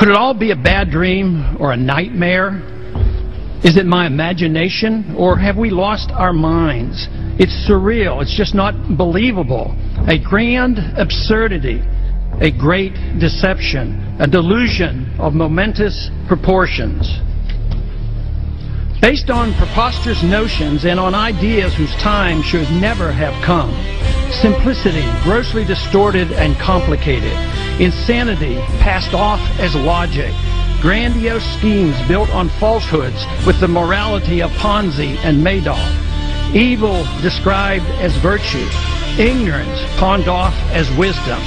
Could it all be a bad dream or a nightmare? Is it my imagination, or have we lost our minds? It's surreal. It's just not believable. A grand absurdity, a great deception, a delusion of momentous proportions. Based on preposterous notions and on ideas whose time should never have come. Simplicity, grossly distorted and complicated. Insanity, passed off as logic. Grandiose schemes built on falsehoods with the morality of Ponzi and Madoff. Evil described as virtue. Ignorance pawned off as wisdom.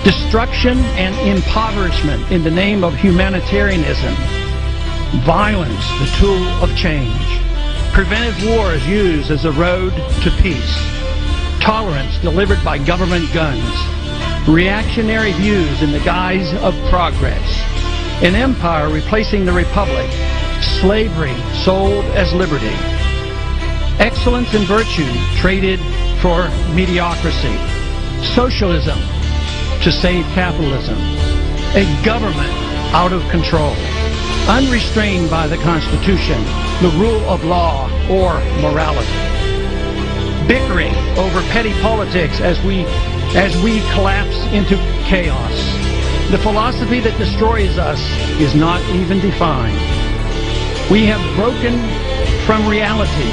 Destruction and impoverishment in the name of humanitarianism. Violence, the tool of change. Preventive war is used as a road to peace. Tolerance delivered by government guns. Reactionary views in the guise of progress. An empire replacing the republic. Slavery sold as liberty. Excellence and virtue traded for mediocrity. Socialism to save capitalism. A government out of control. Unrestrained by the Constitution, the rule of law, or morality. Bickering over petty politics as we collapse into chaos. The philosophy that destroys us is not even defined. We have broken from reality,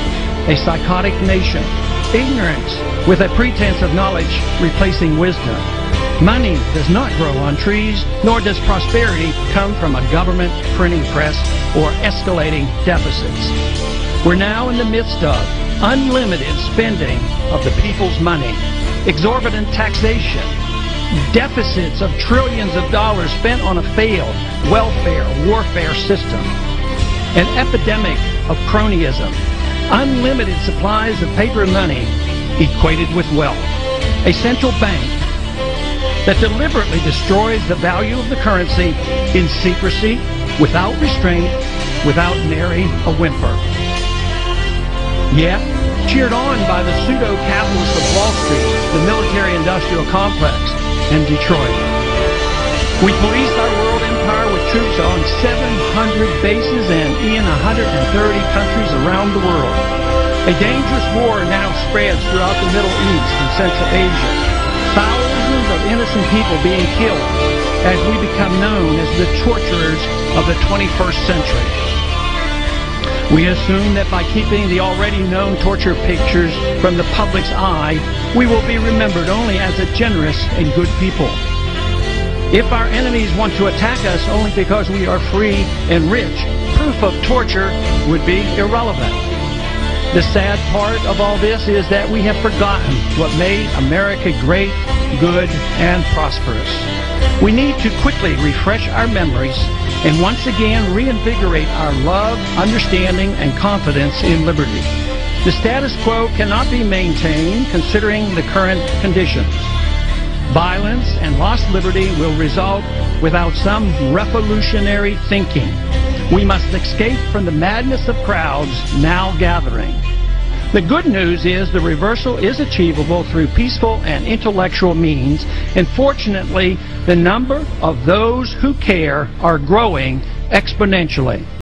a psychotic nation. Ignorance with a pretense of knowledge replacing wisdom. Money does not grow on trees, nor does prosperity come from a government printing press or escalating deficits. We're now in the midst of unlimited spending of the people's money, exorbitant taxation, deficits of trillions of dollars spent on a failed welfare warfare system, an epidemic of cronyism, unlimited supplies of paper money equated with wealth, a central bank that deliberately destroys the value of the currency in secrecy, without restraint, without nary a whimper. Yet, cheered on by the pseudo-capitalists of Wall Street, the military-industrial complex, and Detroit. We police our world empire with troops on 700 bases and in 130 countries around the world. A dangerous war now spreads throughout the Middle East and Central Asia. Thousands of innocent people being killed as we become known as the torturers of the 21st century. We assume that by keeping the already known torture pictures from the public's eye, we will be remembered only as a generous and good people. If our enemies want to attack us only because we are free and rich, proof of torture would be irrelevant. The sad part of all this is that we have forgotten what made America great, good, and prosperous. We need to quickly refresh our memories and once again reinvigorate our love, understanding, and confidence in liberty. The status quo cannot be maintained considering the current conditions. Violence and lost liberty will result without some revolutionary thinking. We must escape from the madness of crowds now gathering. The good news is the reversal is achievable through peaceful and intellectual means, and fortunately, the number of those who care are growing exponentially.